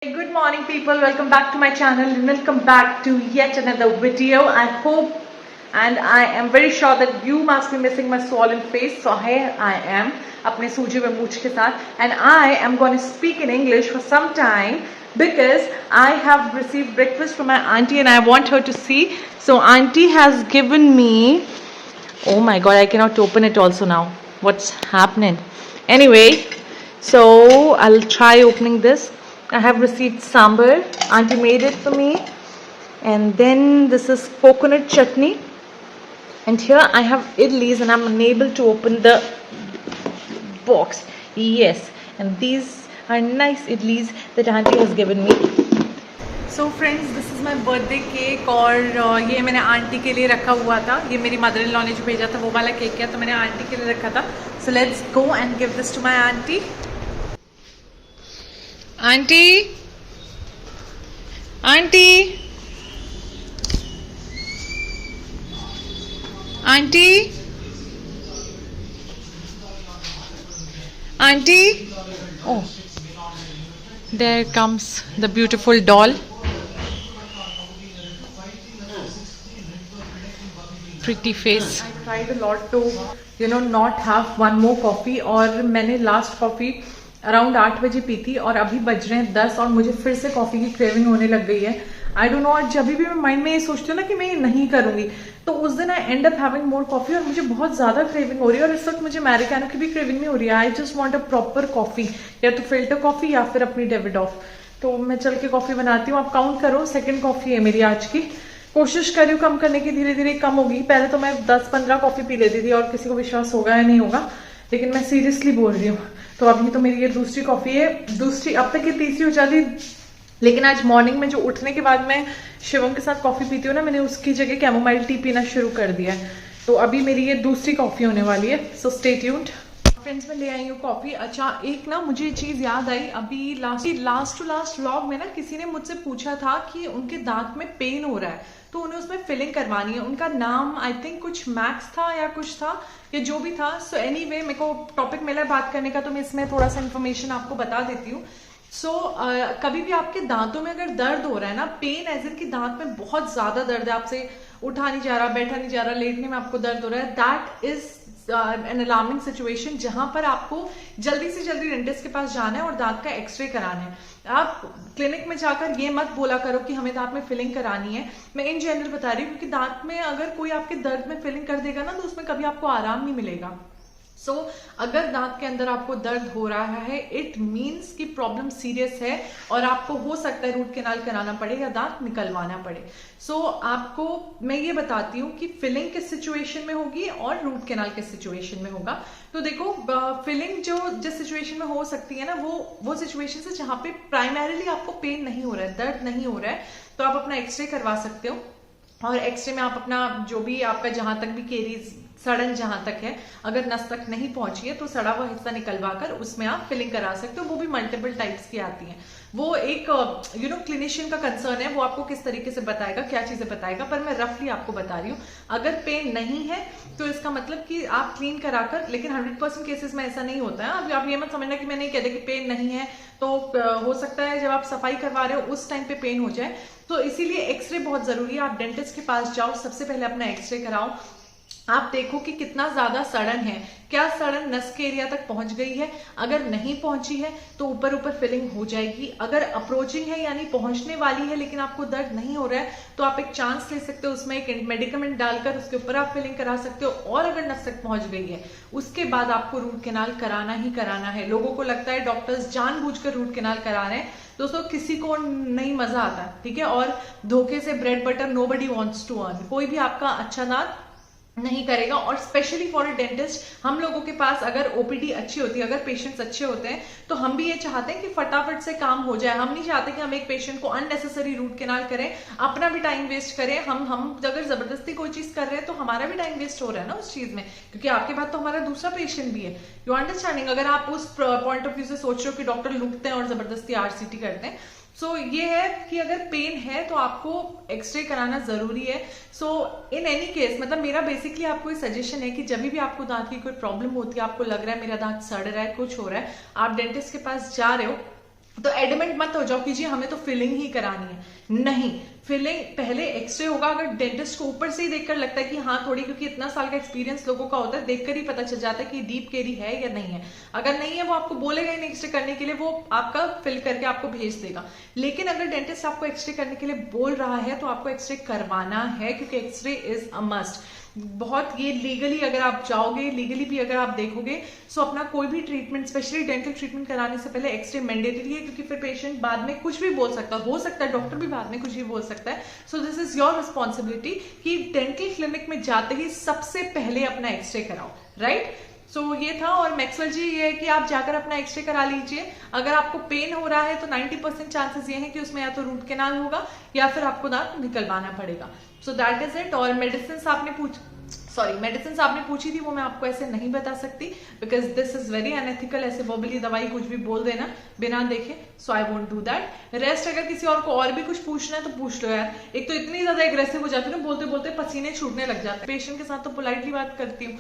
Good morning people, welcome back to my channel and welcome back to yet another video. I hope and I am very sure that you must be missing my swollen face. So here I am अपने सूजे हुए मूंछ के साथ and I am going to speak in English for some time because I have received breakfast from my auntie and I want her to see. So auntie has given me, oh my god, I cannot open it also now. What's happening? Anyway, so I'll try opening this. I have received sambar. Auntie made it for me. And then this is coconut chutney. And here I have idlis and I'm unable to open the box. Yes. And these are nice idlis that auntie has given me. So friends, this is my birthday cake और ये मैंने aunty के लिए रखा हुआ था. ये मेरी मदर इन लॉ ने जो भेजा था वो वाला केक है तो मैंने आंटी के लिए रखा था. So let's go and give this to my auntie. Auntie, auntie, auntie, auntie. Oh, there comes the beautiful doll. Pretty face. I tried a lot to, not have one more coffee. और मैंने last coffee around 8 बजे P थी और अभी बज रहे हैं 10 और मुझे फिर से कॉफी की क्रेविंग होने लग गई है. आई डोंट नो, जब भी मैं माइंड में ये सोचती हूँ ना कि मैं ये नहीं करूंगी तो उस दिन I end up having more coffee और मुझे बहुत ज्यादा क्रेविंग हो रही है. और इस वक्त मुझे अमेरिकानो की भी क्रेविंग नहीं हो रही है. I just want a proper coffee, या तो फिल्टर कॉफी या फिर अपनी डेविडॉफ. तो मैं चल के कॉफी बनाती हूँ. आप काउंट करो, सेकेंड कॉफी है मेरी आज की. कोशिश करी हूँ कम करने की, धीरे धीरे कम होगी. पहले तो मैं 10-15 कॉफी पी लेती थी और किसी को विश्वास होगा या नहीं होगा, लेकिन मैं सीरियसली बोल रही हूँ. तो अभी तो मेरी ये दूसरी कॉफी है. दूसरी अब तक ये तीसरी हो जाती, लेकिन आज मॉर्निंग में जो उठने के बाद मैं शिवम के साथ कॉफी पीती हूँ ना, मैंने उसकी जगह कैमोमाइल टी पीना शुरू कर दिया है. तो अभी मेरी ये दूसरी कॉफी होने वाली है. So stay tuned. फ्रेंड्स, मैं ले आई हूँ कॉफी. अच्छा, एक ना मुझे चीज याद आई. अभी लास्ट टू लास्ट व्लॉग में ना किसी ने मुझसे पूछा था कि उनके दांत में पेन हो रहा है तो उन्हें उसमें फिलिंग करवानी है. उनका नाम आई थिंक कुछ मैक्स था या कुछ था, या जो भी था. सो एनीवे, मेरे को टॉपिक मिला है बात करने का तो मैं इसमें थोड़ा सा इन्फॉर्मेशन आपको बता देती हूँ. सो कभी भी आपके दांतों में अगर दर्द हो रहा है ना, पेन एज इन की दांत में बहुत ज्यादा दर्द है, आपसे उठा नहीं जा रहा, बैठा नहीं जा रहा, लेटने में आपको दर्द हो रहा है, that is an alarming situation जहां पर आपको जल्दी से जल्दी डेंटिस्ट के पास जाना है और दांत का एक्सरे कराना है. आप क्लिनिक में जाकर ये मत बोला करो कि हमें दांत में फिलिंग करानी है. मैं इन जनरल बता रही हूँ क्योंकि दांत में अगर कोई आपके दर्द में फिलिंग कर देगा ना तो उसमें कभी आपको आराम नहीं मिलेगा. सो अगर दांत के अंदर आपको दर्द हो रहा है, इट मीन्स कि प्रॉब्लम सीरियस है और आपको हो सकता है रूट कैनाल कराना पड़े या दांत निकलवाना पड़े. सो आपको मैं ये बताती हूँ कि फिलिंग किस सिचुएशन में होगी और रूट कैनाल किस सिचुएशन में होगा. तो देखो, फिलिंग जो जिस सिचुएशन में हो सकती है ना, वो सिचुएशन है जहां पे प्राइमरीली आपको पेन नहीं हो रहा है, दर्द नहीं हो रहा है, तो आप अपना एक्सरे करवा सकते हो. और एक्सरे में आप अपना जो भी आपका जहां तक भी केरीज, सड़न जहां तक है, अगर नस तक नहीं पहुंची है तो सड़ा हुआ हिस्सा निकलवा कर उसमें आप फिलिंग करा सकते हो. वो भी मल्टीपल टाइप्स की आती हैं. वो एक क्लिनिशियन का कंसर्न है, वो आपको किस तरीके से बताएगा, क्या चीजें बताएगा, पर मैं रफली आपको बता रही हूँ. अगर पेन नहीं है तो इसका मतलब कि आप क्लीन कराकर, लेकिन 100% केसेस में ऐसा नहीं होता है. अभी आप ये मत समझना कि मैंने कह दिया कि पेन नहीं है तो हो सकता है जब आप सफाई करवा रहे हो उस टाइम पे पेन हो जाए. तो इसीलिए एक्सरे बहुत जरूरी है. आप डेंटिस्ट के पास जाओ, सबसे पहले अपना एक्सरे कराओ. आप देखो कि कितना ज्यादा सड़न है, क्या सड़न नस के एरिया तक पहुंच गई है. अगर नहीं पहुंची है तो ऊपर ऊपर फिलिंग हो जाएगी. अगर अप्रोचिंग है यानी पहुंचने वाली है लेकिन आपको दर्द नहीं हो रहा है तो आप एक चांस ले सकते हो, उसमें एक मेडिकमेंट डालकर उसके ऊपर आप फिलिंग करा सकते हो. और अगर नस तक पहुंच गई है उसके बाद आपको रूट कैनाल कराना ही कराना है. लोगों को लगता है डॉक्टर्स जानबूझकर रूट कैनाल करा रहे हैं. दोस्तों, किसी को नहीं मजा आता, ठीक है. और धोखे से bread butter nobody wants to earn. कोई भी आपका अच्छा दांत नहीं करेगा. और स्पेशली फॉर अ डेंटिस्ट, हम लोगों के पास अगर ओपीडी अच्छी होती है, अगर पेशेंट्स अच्छे होते हैं तो हम भी ये चाहते हैं कि फटाफट से काम हो जाए. हम नहीं चाहते कि हम एक पेशेंट को अननेसेसरी रूट कैनाल करें, अपना भी टाइम वेस्ट करें. हम अगर जबरदस्ती कोई चीज कर रहे हैं तो हमारा भी टाइम वेस्ट हो रहा है ना उस चीज में, क्योंकि आपके बाद तो हमारा दूसरा पेशेंट भी है. You understanding? अगर आप उस पॉइंट ऑफ व्यू से सोच रहे हो कि डॉक्टर लुटते हैं और जबरदस्ती आरसीटी करते हैं, सो ये है कि अगर पेन है तो आपको एक्सरे कराना जरूरी है. सो इन एनी केस, मतलब मेरा बेसिकली आपको ये सजेशन है कि जब भी आपको दांत की कोई प्रॉब्लम होती है, आपको लग रहा है मेरा दांत सड़ रहा है, कुछ हो रहा है, आप डेंटिस्ट के पास जा रहे हो, तो एडमेंट मत हो जाओ कि जी हमें तो फिलिंग ही करानी है, नहीं। फिलिंग पहले एक्सरे होगा। अगर डेंटिस्ट को ऊपर से ही देखकर लगता है कि हाँ थोड़ी, क्योंकि इतना साल का एक्सपीरियंस लोगों का होता है, देखकर ही पता चल जाता है कि डीप कैरी है या नहीं है। अगर नहीं है वो आपको बोलेगा ही नहीं एक्सरे करने के लिए, वो आपका फिल करके आपको भेज देगा। लेकिन अगर डेंटिस्ट आपको एक्सरे करने के लिए बोल रहा है तो आपको एक्सरे करवाना है, क्योंकि एक्सरे इज अ मस्ट। बहुत ये लीगली अगर आप जाओगे, लीगली भी अगर आप देखोगे, सो अपना कोई भी ट्रीटमेंट, स्पेशली डेंटल ट्रीटमेंट कराने से पहले एक्सरे मैंडेटरी है, क्योंकि फिर पेशेंट बाद में कुछ भी बोल सकता हो सकता है डॉक्टर भी बाद में कुछ भी बोल सकता है। So this is your responsibility कि डेंटल क्लिनिक में जाते ही सबसे पहले अपना एक्सरे कराओ, राइट। सो ये था। और मैक्सवेल जी ये है कि आप जाकर अपना एक्सरे करा लीजिए। अगर आपको पेन हो रहा है तो 90% चांसेस ये हैं कि उसमें या तो रूट कैनाल होगा या फिर आपको दांत निकलवाना पड़ेगा। So that is it. और मेडिसिन आपने पूछी थी, वो मैं आपको ऐसे नहीं बता सकती, because this is very unethical. ऐसे वर्बली दवाई कुछ भी बोल देना बिना देखे, so I won't do that. Rest अगर किसी और को और भी कुछ पूछना है तो पूछ लो यार। एक तो इतनी ज्यादा एग्रेसिव हो जाती है ना, बोलते बोलते पसीने छूटने लग जाते हैं। पेशेंट के साथ तो पोलाइटली बात करती हूँ,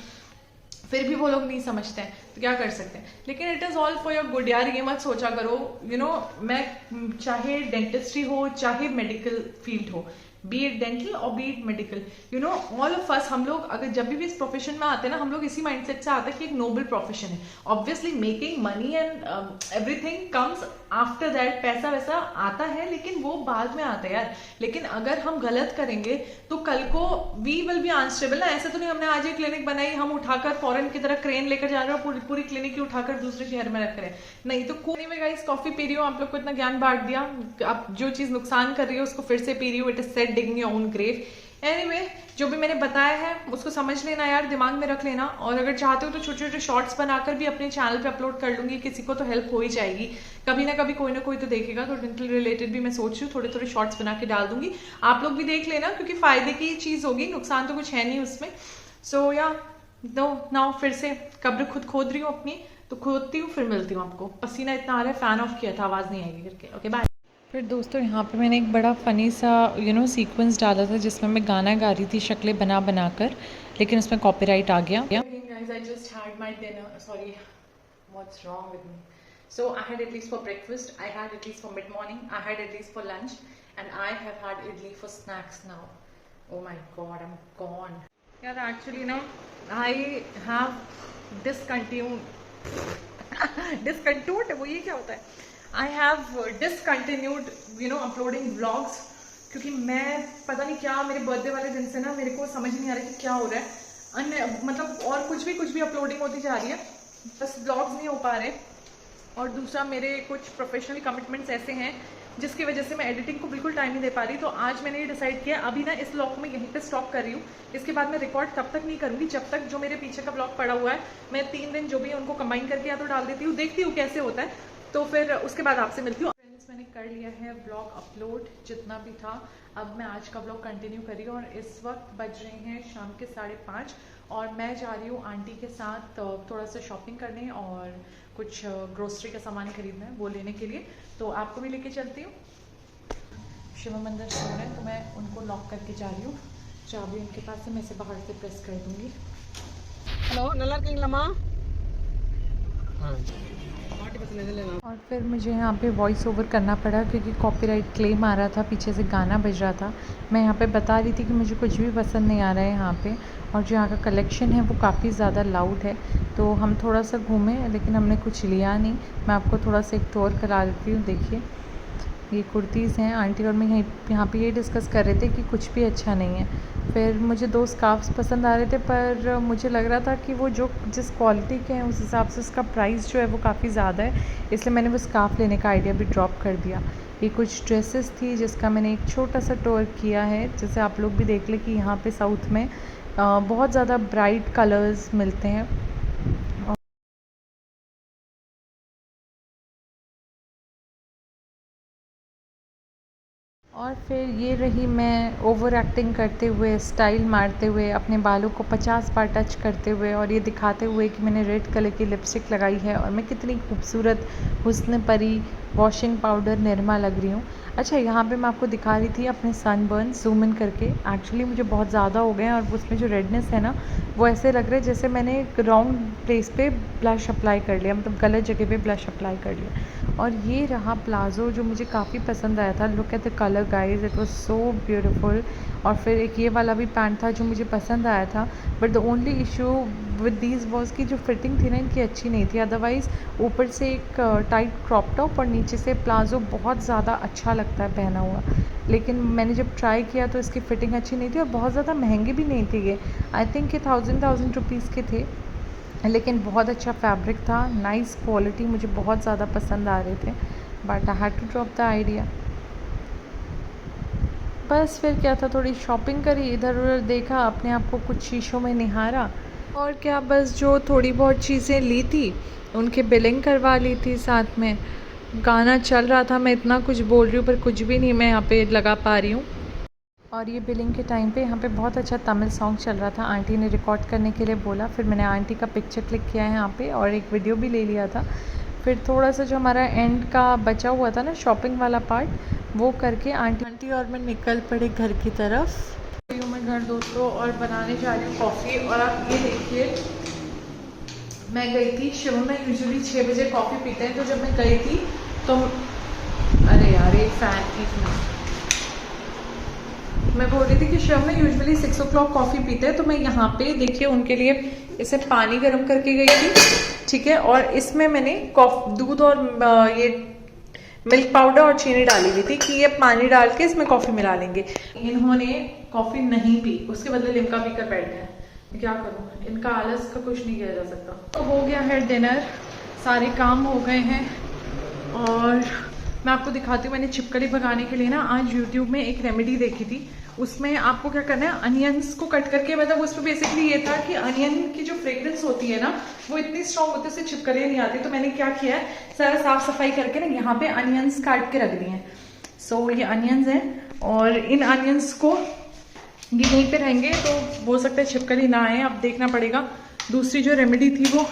फिर भी वो लोग नहीं समझते हैं, तो क्या कर सकते हैं। लेकिन it is all for your good यार। ये मत सोचा करो मैं चाहे डेंटिस्ट्री हो चाहे मेडिकल फील्ड हो, बी इट डेंटल और B it medical, all of us, हम लोग अगर जब भी इस प्रोफेशन में आते हैं ना, हम लोग इसी माइंडसेट से आते हैं कि एक नोबल प्रोफेशन है। Obviously making money and everything comes after that. पैसा वैसा आता है लेकिन वो बाद में आता है यार। लेकिन अगर हम गलत करेंगे तो कल को वी विल बी अनस्टेबल ना। ऐसे तो नहीं हमने आज एक क्लिनिक बनाई, हम उठाकर फॉरेन की तरह क्रेन लेकर जा रहे हो, पूरी क्लिनिक ही उठाकर दूसरे शहर में रख रहे हैं, नहीं। तो कोई में गाइस कॉफी पी रही हो, आप लोग को इतना ज्ञान बांट दिया। आप जो चीज नुकसान कर रही हो उसको फिर से पी रही हो, it is said digging your own grave. Anyway, जो भी मैंने बताया है उसको समझ लेना यार, दिमाग में रख लेना। और अगर चाहते हो तो छोटे छोटे शॉर्ट्स बनाकर भी अपने चैनल पे अपलोड कर लूंगी, किसी को तो हेल्प हो ही जाएगी। कभी ना कभी कोई ना कोई तो देखेगा, तो डेंटल रिलेटेड भी मैं सोच रही हूँ थोड़े थोड़े शॉर्ट्स बना के डाल दूंगी। आप लोग भी देख लेना, क्योंकि फायदे की चीज होगी, नुकसान तो कुछ है नहीं उसमें। सो या नाउ फिर से कब्र खुद खोद रही हूँ अपनी, तो खोदती हूँ, फिर मिलती हूँ आपको। पसीना इतना आ रहा है, फैन ऑफ किया था, आवाज नहीं आएगी करके। Okay bye. फिर दोस्तों यहाँ पे मैंने एक बड़ा फ़नी सा सीक्वेंस डाला था जिसमें मैं गाना गा रही थी शक्लें बना बना कर, लेकिन उसमें कॉपीराइट आ गया। Guys, I just had my dinner. Sorry, what's wrong with me? So I had idlis for breakfast, I had idlis for mid-morning, I had idlis for lunch, and I have had idli for snacks now. Oh my God, I'm gone. Yeah, actually, I have discontinued. Discontinued? वो ये क्या होता है? I have discontinued, uploading vlogs, क्योंकि मैं पता नहीं क्या, मेरे बर्थडे वाले दिन से ना मेरे को समझ नहीं आ रहा कि क्या हो रहा है। मतलब और कुछ भी अपलोडिंग होती जा रही है, बस व्लॉग्स नहीं हो पा रहे। और दूसरा, मेरे कुछ प्रोफेशनल कमिटमेंट्स ऐसे हैं जिसकी वजह से मैं एडिटिंग को बिल्कुल टाइम नहीं दे पा रही। तो आज मैंने ये डिसाइड किया, अभी ना इस व्लॉग को मैं यहीं पे स्टॉप कर रही हूँ। इसके बाद मैं रिकॉर्ड तब तक नहीं करूँगी जब तक जो मेरे पीछे का व्लॉग पड़ा हुआ है, मैं 3 दिन जो भी है उनको कंबाइन करके या तो डाल देती हूँ, देखती हूँ कैसे होता है, तो फिर उसके बाद आपसे मिलती हूँ। फ्रेंड्स, मैंने कर लिया है व्लॉग अपलोड जितना भी था। अब मैं आज का व्लॉग कंटिन्यू कर रही हूँ, और इस वक्त बज रहे हैं शाम के 5:30, और मैं जा रही हूँ आंटी के साथ थोड़ा सा शॉपिंग करने और कुछ ग्रोसरी का सामान खरीदना है, वो लेने के लिए। तो आपको भी लेके चलती हूँ। शिव मंदिर से हो रहे हैं तो मैं उनको लॉक करके जा रही हूँ। चाबी उनके पास है, मैं इसे बाहर से प्रेस कर दूँगी। हेलो, नल्ला किंगलमा। और फिर मुझे यहाँ पे वॉइस ओवर करना पड़ा क्योंकि कॉपीराइट क्लेम आ रहा था, पीछे से गाना बज रहा था। मैं यहाँ पे बता रही थी कि मुझे कुछ भी पसंद नहीं आ रहा है यहाँ पे, और जो यहाँ का कलेक्शन है वो काफ़ी ज़्यादा लाउड है। तो हम थोड़ा सा घूमे लेकिन हमने कुछ लिया नहीं। मैं आपको थोड़ा सा एक टूर करा देती हूँ। देखिए, ये कुर्तीज़ हैं। आंटी और मैं यहाँ पे ये डिस्कस कर रहे थे कि कुछ भी अच्छा नहीं है। फिर मुझे 2 स्कार्फ्स पसंद आ रहे थे, पर मुझे लग रहा था कि वो जिस क्वालिटी के हैं उस हिसाब से उसका प्राइस जो है वो काफ़ी ज़्यादा है, इसलिए मैंने वो स्कार्फ लेने का आइडिया भी ड्रॉप कर दिया। ये कुछ ड्रेसेस थी जिसका मैंने एक छोटा सा टूर किया है। जैसे आप लोग भी देख लें कि यहाँ पे साउथ में बहुत ज़्यादा ब्राइट कलर्स मिलते हैं। और फिर ये रही मैं ओवर एक्टिंग करते हुए, स्टाइल मारते हुए, अपने बालों को 50 बार टच करते हुए और ये दिखाते हुए कि मैंने रेड कलर की लिपस्टिक लगाई है और मैं कितनी खूबसूरत हुस्न परी वॉशिंग पाउडर निरमा लग रही हूँ। अच्छा, यहाँ पे मैं आपको दिखा रही थी अपने सनबर्न ज़ूम इन करके। एक्चुअली मुझे बहुत ज़्यादा हो गए हैं और उसमें जो रेडनेस है ना, वो ऐसे लग रहा है जैसे मैंने एक रॉन्ग प्लेस पे ब्लश अप्लाई कर लिया, मतलब गलत जगह पे ब्लश अप्लाई कर लिया। और ये रहा प्लाज़ो जो मुझे काफ़ी पसंद आया था। Look at the colour guys, it was so beautiful. और फिर एक ये वाला भी पैंट था जो मुझे पसंद आया था, but the only issue with these was की जो फिटिंग थी ना इनकी अच्छी नहीं थी। अदरवाइज़ ऊपर से एक टाइट क्रॉप टॉप और नीचे से प्लाज़ो बहुत ज़्यादा अच्छा लगता है पहना हुआ। लेकिन मैंने जब ट्राई किया तो इसकी फ़िटिंग अच्छी नहीं थी और बहुत ज़्यादा महंगे भी नहीं थे ये। आई थिंक ये 1000 रुपीज़ के थे, लेकिन बहुत अच्छा फैब्रिक था, नाइस क्वालिटी, मुझे बहुत ज़्यादा पसंद आ रहे थे। But I had to drop the idea. बस फिर क्या था, थोड़ी शॉपिंग करी, इधर उधर देखा, अपने आप को कुछ शीशों में निहारा, और क्या बस जो थोड़ी बहुत चीज़ें ली थी उनकी बिलिंग करवा ली थी। साथ में गाना चल रहा था, मैं इतना कुछ बोल रही हूँ पर कुछ भी नहीं मैं यहाँ पे लगा पा रही हूँ। और ये बिलिंग के टाइम पे यहाँ पे बहुत अच्छा तमिल सॉन्ग चल रहा था, आंटी ने रिकॉर्ड करने के लिए बोला, फिर मैंने आंटी का पिक्चर क्लिक किया है यहाँ पे और एक वीडियो भी ले लिया था। फिर थोड़ा सा जो हमारा एंड का बचा हुआ था ना शॉपिंग वाला पार्ट, वो करके आंटी और मैं निकल पड़े घर की तरफ। मैं घर दोस्तों और बनाने जा रही हूँ कॉफ़ी। और आप ये देखिए, मैं गई थी शिवम में, यूजुअली 6 बजे कॉफ़ी पीते हैं, तो जब मैं गई थी तो अरे यार एक फ़ैन थी इसमें। मैं बोल रही थी कि शिवम में यूजुअली 6 o'clock कॉफ़ी पीते हैं, तो मैं यहाँ पे देखिए उनके लिए इसे पानी गर्म करके गई थी, ठीक है। और इसमें मैंने दूध और ये मिल्क पाउडर और चीनी डाली हुई थी कि ये पानी डाल के इसमें कॉफ़ी मिला लेंगे। इन्होंने कॉफ़ी नहीं पी, उसके बदले लिम्का पीकर बैठ गए। क्या करूँ, इनका आलस का कुछ नहीं किया जा सकता। तो हो गया है डिनर, सारे काम हो गए हैं। और मैं आपको दिखाती हूँ, मैंने छिपकली भगाने के लिए ना आज यूट्यूब में एक रेमेडी देखी थी। उसमें आपको क्या करना है, अनियंस को कट करके, मतलब उसमें बेसिकली ये था कि अनियन की जो फ्रेग्रेंस होती है ना वो इतनी स्ट्रॉन्ग होती है, उससे छिपकलियाँ नहीं आती। तो मैंने क्या किया है, सारा साफ सफाई करके ना यहाँ पे अनियंस काट के रख दिए हैं। सो ये अनियंस हैं और इन अनियंस को ये यहीं पे रहेंगे, तो हो सकता है छिपकली ना आए, अब देखना पड़ेगा। दूसरी जो रेमेडी थी वो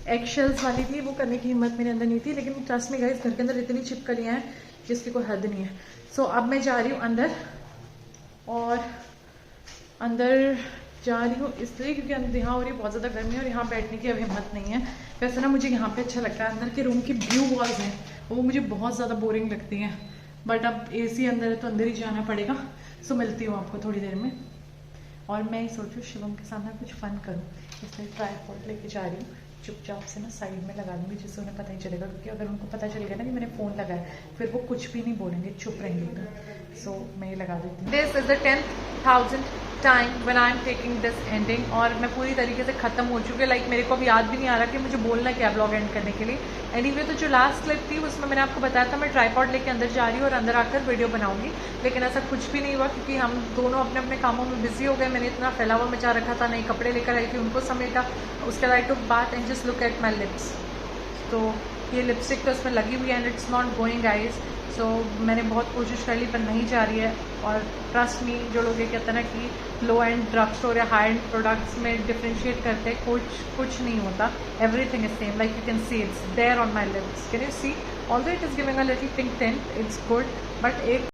एग शेल्स वाली थी, वो करने की हिम्मत मेरे अंदर नहीं थी, लेकिन ट्रस्ट में गाइस घर के अंदर इतनी छिपकलियाँ हैं जिसकी कोई हद नहीं है। सो अब मैं जा रही हूँ अंदर, और अंदर जा रही हूँ इसलिए क्योंकि अंदर यहाँ हो रही है बहुत ज़्यादा गर्मी है और यहाँ बैठने की अब हिम्मत नहीं है। वैसे ना मुझे यहाँ पे अच्छा लगता है, अंदर के रूम की ब्लू वॉल्स हैं वो मुझे बहुत ज़्यादा बोरिंग लगती हैं, बट अब AC अंदर है तो अंदर ही जाना पड़ेगा। सो मिलती हूँ आपको थोड़ी देर में। और मैं ही सोचूँ शिवम के सामने कुछ फन करूँ, इसलिए ट्राइपॉड लेके जा रही हूँ। चुपचाप से ना साइड में लगा दूंगी जिससे उन्हें पता ही चलेगा, क्योंकि अगर उनको पता चलेगा ना कि मैंने फ़ोन लगाया फिर वो कुछ भी नहीं बोलेंगे, चुप रहेंगे एकदम। सो मैं ये लगा देती हूँ। This is the 10,000th time when I am taking this ending, और मैं पूरी तरीके से ख़त्म हो चुकी है। लाइक मेरे को अब याद भी नहीं आ रहा कि मुझे बोलना क्या ब्लॉग एंड करने के लिए। एनीवे तो जो लास्ट क्लिप थी उसमें मैंने आपको बताया था मैं ट्राइपॉड लेके अंदर जा रही हूँ और अंदर आकर वीडियो बनाऊंगी, लेकिन ऐसा कुछ भी नहीं हुआ क्योंकि हम दोनों अपने अपने कामों में बिजी हो गए। मैंने इतना फैलावा मचा रखा था, नए कपड़े लेकर आई थी उनको समेटा, उसके बाद आई टुक बात and just look at my lips. तो ये लिपस्टिक तो उसमें लगी हुई है and it's not going guys. So मैंने बहुत कोशिश कर ली पर नहीं जा रही है। और ट्रस्ट मी, जो लोग ये कहते हैं ना कि लो एंड ड्रग स्टोर या हाई एंड प्रोडक्ट्स में डिफ्रेंशिएट करते हैं, कुछ नहीं होता। Everything is same, like you can see it's there on my lips, can you see, although it is giving a little pink tint, it's good, but एक